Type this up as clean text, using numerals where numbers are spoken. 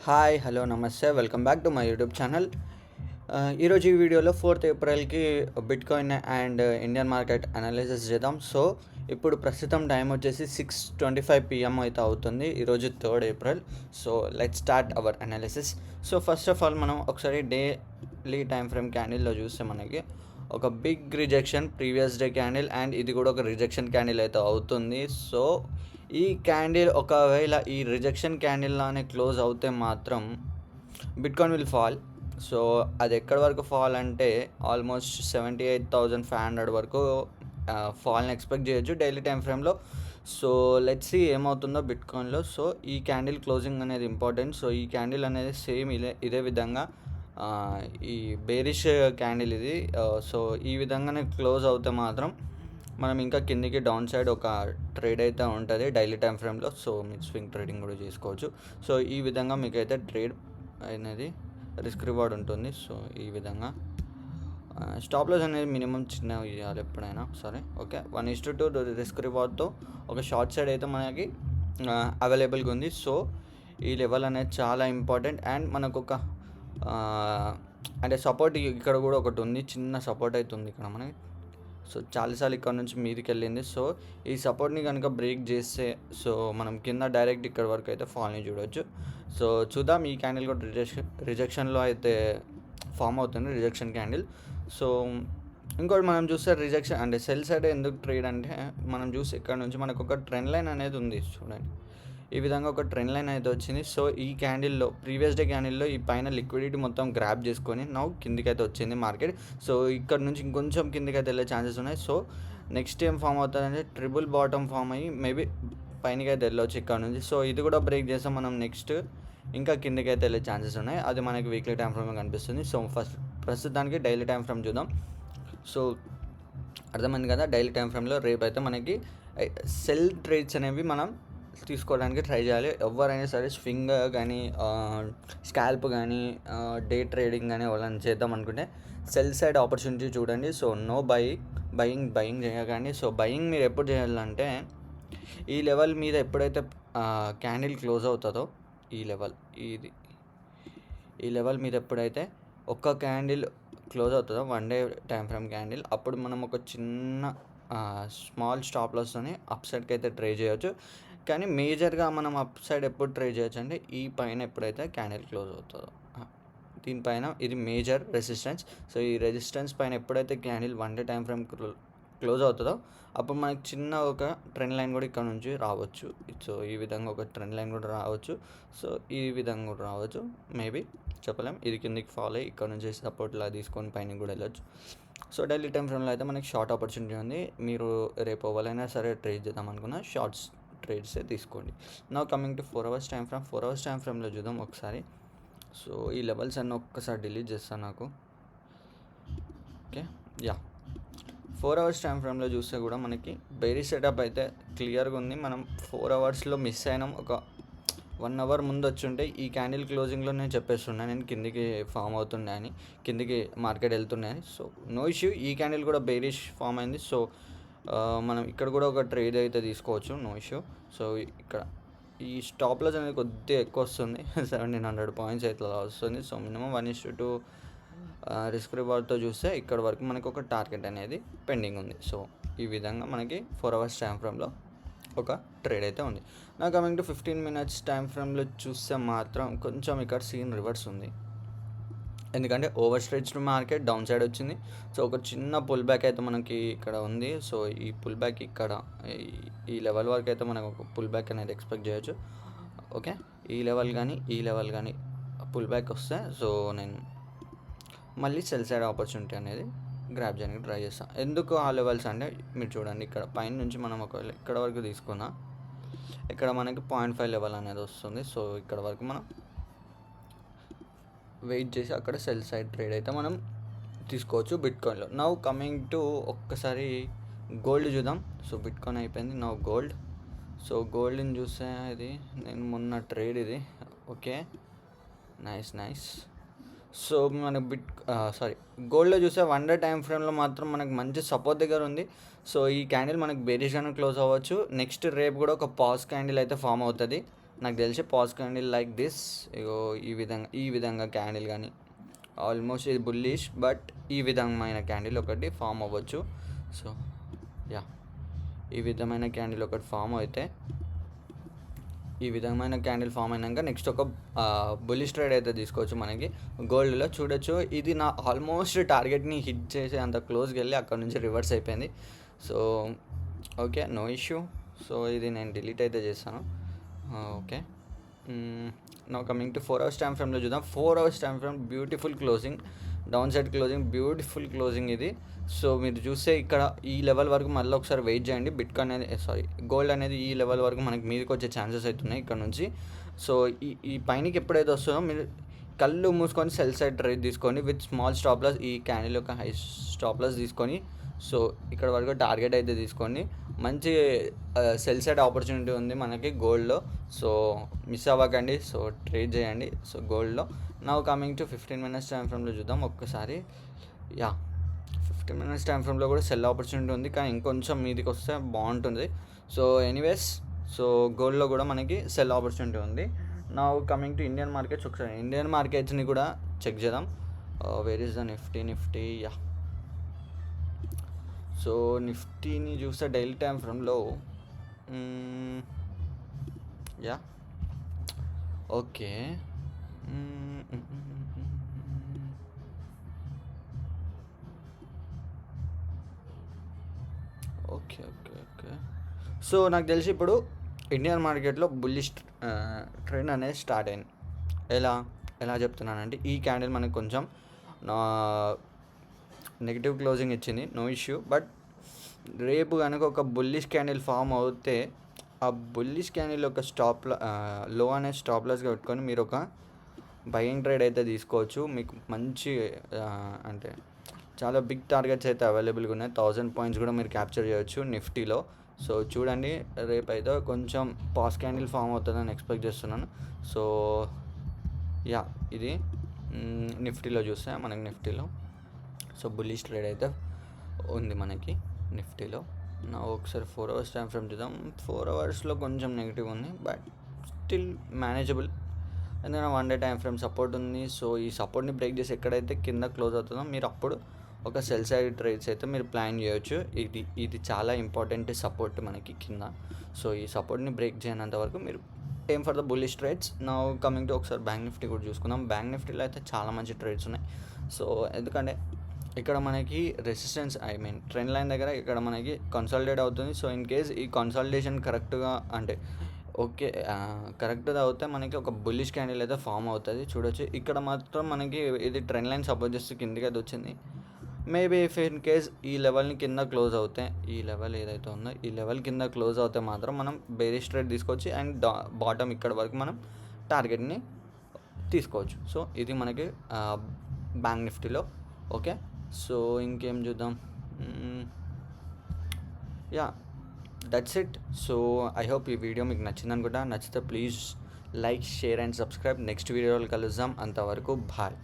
Hi hello నమస్తే welcome back to my YouTube channel. ఈరోజు ఈ వీడియోలో 4th ఏప్రిల్కి bitcoin and Indian market analysis చేద్దాం. సో ఇప్పుడు ప్రస్తుతం టైం వచ్చేసి 6:25 PM అయితే అవుతుంది. ఈరోజు 3rd April. So let's start our analysis. So first of all మనం ఒకసారి డైలీ టైం ఫ్రేమ్ క్యాండిల్లో చూస్తే మనకి ఒక big rejection previous day candle and ఇది కూడా ఒక రిజెక్షన్ క్యాండిల్ అయితే అవుతుంది. సో ఈ క్యాండిల్ ఒకవేళ ఈ రిజెక్షన్ క్యాండిల్ లానే క్లోజ్ అవుతే మాత్రం బిట్కాయిన్ విల్ ఫాల్. సో అది ఎక్కడి వరకు ఫాల్ అంటే ఆల్మోస్ట్ 78,500 వరకు ఫాల్ని ఎక్స్పెక్ట్ చేయొచ్చు డైలీ టైం ఫ్రేమ్లో. సో లెట్స్ సీ ఏమవుతుందో బిట్కాయిన్లో. సో ఈ క్యాండిల్ క్లోజింగ్ అనేది ఇంపార్టెంట్. సో ఈ క్యాండిల్ అనేది సేమ్ ఇదే విధంగా ఈ బేరిష్ క్యాండిల్ ఇది. సో ఈ విధంగానే క్లోజ్ అవుతే మాత్రం మనం ఇంకా కిందికి డౌన్ సైడ్ ఒక ట్రేడ్ అయితే ఉంటుంది డైలీ టైం ఫ్రేమ్లో. సో మీరు స్వింగ్ ట్రేడింగ్ కూడా చేసుకోవచ్చు. సో ఈ విధంగా మీకైతే ట్రేడ్ అనేది రిస్క్ రివార్డ్ ఉంటుంది. సో ఈ విధంగా స్టాప్ లాస్ అనేది మినిమం చిన్నవి ఇవ్వాలి ఎప్పుడైనా సరే. ఓకే, 1:2 రిస్క్ రివార్డ్తో ఒక షార్ట్ సైడ్ అయితే మనకి అవైలబుల్గా ఉంది. సో ఈ లెవెల్ అనేది చాలా ఇంపార్టెంట్ అండ్ మనకు ఒక అంటే సపోర్ట్ ఇక్కడ కూడా ఒకటి ఉంది, చిన్న సపోర్ట్ అయితే ఉంది ఇక్కడ మనకి. సో చాలాసార్లు ఇక్కడ నుంచి మీదికి వెళ్ళింది. సో ఈ సపోర్ట్ని కనుక బ్రేక్ చేస్తే సో మనం కింద డైరెక్ట్ ఇక్కడ వరకు అయితే ఫాల్ని చూడవచ్చు. సో చూద్దాం, ఈ క్యాండిల్ కూడా రిజెక్షన్లో అయితే ఫామ్ అవుతుంది, రిజెక్షన్ క్యాండిల్. సో ఇంకోటి మనం చూస్తే రిజెక్షన్ అంటే సెల్ సైడ్ ఎందుకు ట్రేడ్ అంటే మనం చూస్తే ఇక్కడ నుంచి మనకు ఒక ట్రెండ్ లైన్ అనేది ఉంది చూడండి. ఈ విధంగా ఒక ట్రెండ్ లైన్ అయితే వచ్చింది. సో ఈ క్యాండిల్లో ప్రీవియస్ డే క్యాండిల్లో ఈ పైన లిక్విడిటీ మొత్తం గ్రాప్ చేసుకొని నౌ కిందికి అయితే వచ్చింది మార్కెట్. సో ఇక్కడ నుంచి ఇంకొంచెం కిందికి అయితే వెళ్ళే ఛాన్సెస్ ఉన్నాయి. సో నెక్స్ట్ ఏం ఫామ్ అవుతుందంటే ట్రిపుల్ బాటమ్ ఫామ్ అయ్యి మేబీ పైనకి అయితే వెళ్ళవచ్చు ఇక్కడ నుంచి. సో ఇది కూడా బ్రేక్ చేస్తే మనం నెక్స్ట్ ఇంకా కిందికి అయితే వెళ్ళే ఛాన్సెస్ ఉన్నాయి. అది మనకి వీక్లీ టైం ఫ్రేమ్ కనిపిస్తుంది. సో ప్రస్తుతానికి డైలీ టైం ఫ్రేమ్ చూద్దాం. సో అర్థమైంది కదా, డైలీ టైం ఫ్రేమ్లో రేపు అయితే మనకి సెల్ ట్రేడ్స్ అనేవి మనం తీసుకోవడానికి ట్రై చేయాలి. ఎవరైనా సరే స్వింగ్ కానీ స్కాల్ప్ కానీ డే ట్రేడింగ్ కానీ వాళ్ళని చేద్దాం అనుకుంటే సెల్ సైడ్ ఆపర్చునిటీ చూడండి. సో నో బయింగ్ చేయకండి. సో బయింగ్ మీరు ఎప్పుడు చేయాలంటే ఈ లెవెల్ మీద ఎప్పుడైతే క్యాండిల్ క్లోజ్ అవుతుందో ఈ లెవెల్ మీద ఎప్పుడైతే ఒక్క క్యాండిల్ క్లోజ్ అవుతుందో 1 డే టైం ఫ్రేమ్ క్యాండిల్, అప్పుడు మనం ఒక చిన్న స్మాల్ స్టాప్ లాస్తోని అప్ సైడ్కి అయితే ట్రై చేయవచ్చు. కానీ మేజర్గా మనం అప్ సైడ్ ఎప్పుడు ట్రై చేయొచ్చు అంటే ఈ పైన ఎప్పుడైతే క్యాండిల్ క్లోజ్ అవుతుందో దీనిపైన ఇది మేజర్ రెసిస్టెన్స్. సో ఈ రెసిస్టెన్స్ పైన ఎప్పుడైతే candle 1 day time frame close అవుతుందో అప్పుడు మనకి చిన్న ఒక ట్రెండ్ లైన్ కూడా ఇక్కడ నుంచి రావచ్చు. సో ఈ విధంగా ఒక ట్రెండ్ లైన్ కూడా రావచ్చు. సో ఈ విధంగా కూడా రావచ్చు, మేబీ చెప్పలేం. ఇది కిందికి ఫాలో అయ్యి ఇక్కడ నుంచి సపోర్ట్లా తీసుకొని పైన కూడా వెళ్ళొచ్చు. సో డైలీ టైం ఫ్రేమ్లో అయితే మనకి షార్ట్ ఆపర్చునిటీ ఉంది. మీరు రేపు ఎవరైనా సరే ట్రేడ్ చేద్దాం అనుకున్న షార్ట్స్ ట్రేడ్సే తీసుకోండి. నా coming to 4 hours time frame. 4 hours time ఫ్రేమ్లో చూద్దాం ఒకసారి. సో ఈ లెవెల్స్ అన్నీ ఒక్కసారి డిలీట్ చేస్తాను నాకు. ఓకే, 4 hours టైం ఫ్రేమ్లో చూస్తే కూడా మనకి బేరీ సెటప్ అయితే క్లియర్గా ఉంది. మనం 4 hours మిస్ అయినాం. ఒక 1 hour ముందు వచ్చి ఉంటే ఈ క్యాండిల్ క్లోజింగ్లో నేను చెప్పేస్తున్నాను నేను కిందికి ఫామ్ అవుతున్నాయి అని, కిందికి మార్కెట్ వెళ్తున్నాయని. సో నో ఇష్యూ, ఈ క్యాండిల్ కూడా బేరిష్ ఫామ్ అయింది. సో మనం ఇక్కడ కూడా ఒక ట్రేడ్ అయితే తీసుకోవచ్చు, నో ఇష్యూ. సో ఇక్కడ ఈ స్టాప్ లాస్ అనేది కొద్దిగా ఎక్కువ వస్తుంది, 1700 points అయితే వస్తుంది. సో మినిమం 1:2 రిస్క్ రివార్డ్తో చూస్తే ఇక్కడ వరకు మనకు ఒక టార్గెట్ అనేది పెండింగ్ ఉంది. సో ఈ విధంగా మనకి 4 hours టైం ఫ్రేమ్లో ఒక ట్రేడ్ అయితే ఉంది. నా కమింగ్ టు 15 minutes టైం ఫ్రేమ్లో చూస్తే మాత్రం కొంచెం ఇక్కడ సీన్ రివర్స్ ఉంది. ఎందుకంటే over stretched market down side వచ్చింది. సో ఒక చిన్న పుల్ బ్యాక్ అయితే మనకి ఇక్కడ ఉంది. సో ఈ పుల్ బ్యాక్ ఇక్కడ ఈ లెవెల్ వరకు అయితే మనకు ఒక పుల్ బ్యాక్ అనేది ఎక్స్పెక్ట్ చేయొచ్చు. ఓకే, ఈ లెవెల్ కానీ పుల్ బ్యాక్ వస్తే సో నేను మళ్ళీ సెల్ సైడ్ ఆపర్చునిటీ అనేది గ్రాప్ చేయడానికి ట్రై చేస్తాను. ఎందుకు ఆ లెవెల్స్ అంటే మీరు చూడండి, ఇక్కడ పైన నుంచి మనం ఒకవేళ ఇక్కడ వరకు తీసుకున్నా ఇక్కడ మనకి 0.5 లెవెల్ అనేది వస్తుంది. సో ఇక్కడ వరకు మనం వెయిట్ చేసి అక్కడ సెల్ సైడ్ ట్రేడ్ అయితే మనం తీసుకోవచ్చు బిట్కాయిన్లో. నౌ కమింగ్ టు ఒక్కసారి గోల్డ్ చూద్దాం. సో బిట్కాయిన్ అయిపోయింది, నౌ గోల్డ్. సో గోల్డ్ని చూస్తే ఇది నేను మొన్న ట్రేడ్ ఇది. Okay, nice. సో మనకు గోల్డ్లో చూస్తే 1 డే టైం ఫ్రేమ్లో మాత్రం మనకు మంచి సపోర్ట్ దగ్గర ఉంది. సో ఈ క్యాండిల్ మనకు బేరిష్గానే క్లోజ్ అవ్వచ్చు. నెక్స్ట్ రేపు కూడా ఒక పాజ్ క్యాండిల్ అయితే ఫామ్ అవుతుంది. నాకు తెలిసి పాజ్ క్యాండిల్ లైక్ దిస్, ఇగో ఈ విధంగా క్యాండిల్ కానీ ఆల్మోస్ట్ ఇది బుల్లిష్, బట్ ఈ విధమైన క్యాండిల్ ఒకటి ఫామ్ అవ్వచ్చు. సో యా, ఈ విధమైన క్యాండిల్ ఒకటి ఫామ్ అయితే, ఈ విధమైన క్యాండిల్ ఫామ్ అయినాక నెక్స్ట్ ఒక బుల్లిష్ ట్రేడ్ అయితే తీసుకోవచ్చు. మనకి గోల్డ్లో చూడొచ్చు, ఇది నా ఆల్మోస్ట్ టార్గెట్ని హిట్ చేసి అంత క్లోజ్కి వెళ్ళి అక్కడ నుంచి రివర్స్ అయిపోయింది. So okay, no issue. So ఇది నేను డిలీట్ అయితే చేస్తాను. Okay, no coming to 4 hours time ఫ్రేమ్లో చూద్దాం. 4 hours time frame beautiful closing, downside closing, beautiful closing ఇది. సో మీరు చూస్తే ఇక్కడ ఈ లెవెల్ వరకు మళ్ళీ ఒకసారి వెయిట్ చేయండి. బిట్కాయిన్ అనేది గోల్డ్ అనేది ఈ లెవెల్ వరకు మనకి మీదకి వచ్చే ఛాన్సెస్ అవుతున్నాయి ఇక్కడ నుంచి. సో ఈ పైనకి ఎప్పుడైతే వస్తుందో మీరు కళ్ళు మూసుకొని సెల్ సైడ్ ట్రేడ్ తీసుకోండి విత్ స్మాల్ స్టాప్ లాస్. ఈ క్యాండిల్ యొక్క హై స్టాప్ లాస్ తీసుకొని సో ఇక్కడ వరకు టార్గెట్ అయితే తీసుకోండి. మంచి సెల్ సైడ్ ఆపర్చునిటీ ఉంది మనకి గోల్డ్లో, సో మిస్ అవ్వకండి. సో ట్రేడ్ చేయండి. సో గోల్డ్లో now coming to 15 minutes time ఫ్రేమ్లో చూద్దాం ఒక్కసారి. యా, 15 minutes టైం ఫ్రేమ్లో కూడా సెల్ ఆపర్చునిటీ ఉంది, కానీ ఇంకొంచెం మీదికి వస్తే బాగుంటుంది. సో ఎనీవేస్, సో గోల్డ్లో కూడా మనకి సెల్ ఆపర్చునిటీ ఉంది. Now coming to Indian markets, ఒకసారి ఇండియన్ మార్కెట్స్ని కూడా చెక్ చేద్దాం. Where is the Nifty. Yeah, so నిఫ్టీని చూస్తే డైలీ టైం ఫ్రేమ్లో yeah okay, okay okay okay so నాకు తెలిసి ఇప్పుడు ఇండియన్ మార్కెట్లో బుల్లిష్ ట్రెండ్ అనేది స్టార్ట్ అయింది. ఎలా చెప్తున్నానంటే, ఈ క్యాండిల్ మనకి కొంచెం నెగిటివ్ క్లోజింగ్ ఇచ్చింది, నో ఇష్యూ. బట్ రేపు కనుక ఒక బుల్లిష్ క్యాండిల్ ఫామ్ అవుతే ఆ బుల్లిష్ క్యాండిల్ ఒక లో అనే స్టాప్ లాస్గా పెట్టుకొని మీరు ఒక బయింగ్ ట్రేడ్ అయితే తీసుకోవచ్చు. మీకు మంచి అంటే చాలా బిగ్ టార్గెట్స్ అయితే అవైలబుల్గా ఉన్నాయి. 1000 points కూడా మీరు క్యాప్చర్ చేయొచ్చు నిఫ్టీలో. సో చూడండి, రేపు అయితే కొంచెం పాస్ క్యాండిల్ ఫామ్ అవుతుందని ఎక్స్పెక్ట్ చేస్తున్నాను. సో యా, ఇది నిఫ్టీలో చూస్తే మనకి నిఫ్టీలో సో బుల్లిష్ ట్రేడ్ అయితే ఉంది మనకి నిఫ్టీలో. నా ఒకసారి 4 hours టైం ఫ్రేమ్ చూద్దాం. 4 hours కొంచెం నెగిటివ్ ఉంది, బట్ స్టిల్ మేనేజబుల్. ఎందుకంటే 1 day టైం ఫ్రేమ్ సపోర్ట్ ఉంది. సో ఈ సపోర్ట్ని బ్రేక్ చేసి ఎక్కడైతే కింద క్లోజ్ అవుతుందో మీరు అప్పుడు ఒక సెల్ సైడ్ ట్రేడ్స్ అయితే మీరు ప్లాన్ చేయొచ్చు. ఇది చాలా ఇంపార్టెంట్ సపోర్ట్ మనకి కింద. సో ఈ సపోర్ట్ని బ్రేక్ చేయనంత వరకు మీరు ఏం ఫర్ ద బుల్లిష్ ట్రేడ్స్. నా కమింగ్ టు ఒకసారి బ్యాంక్ నిఫ్టీ కూడా చూసుకుందాం. బ్యాంక్ నిఫ్టీలో అయితే చాలా మంచి ట్రేడ్స్ ఉన్నాయి. సో ఎందుకంటే ఇక్కడ మనకి రెసిస్టెన్స్ ట్రెండ్ లైన్ దగ్గర ఇక్కడ మనకి కన్సాలిడేట్ అవుతుంది. సో ఇన్ కేస్ ఈ కన్సాలిడేషన్ కరెక్ట్గా అంటే ఓకే కరెక్ట్గా అవుతే మనకి ఒక బుల్లిష్ క్యాండిల్ అయితే ఫామ్ అవుతుంది. చూడొచ్చు, ఇక్కడ మాత్రం మనకి ఇది ట్రెండ్ లైన్ సపోర్ట్ చేస్తే కిందికి అయితే వచ్చింది. మేబీ ఇఫ్ ఇన్ కేస్ ఈ లెవెల్ని కింద క్లోజ్ అవుతే, ఈ లెవెల్ ఏదైతే ఉందో ఈ లెవెల్ కింద క్లోజ్ అవుతే మాత్రం మనం బేరిష్ ట్రేడ్ తీసుకోవచ్చు అండ్ బాటమ్ ఇక్కడ వరకు మనం టార్గెట్ని తీసుకోవచ్చు. సో ఇది మనకి బ్యాంక్ నిఫ్టీలో. ఓకే, సో ఇంకేం చూద్దాం. Yeah, that's it. So I hope ఈ వీడియో మీకు నచ్చింది అనుకుంటా. నచ్చితే please like, share and subscribe. Next వీడియోలో కలుద్దాం. అంతవరకు బాయ్.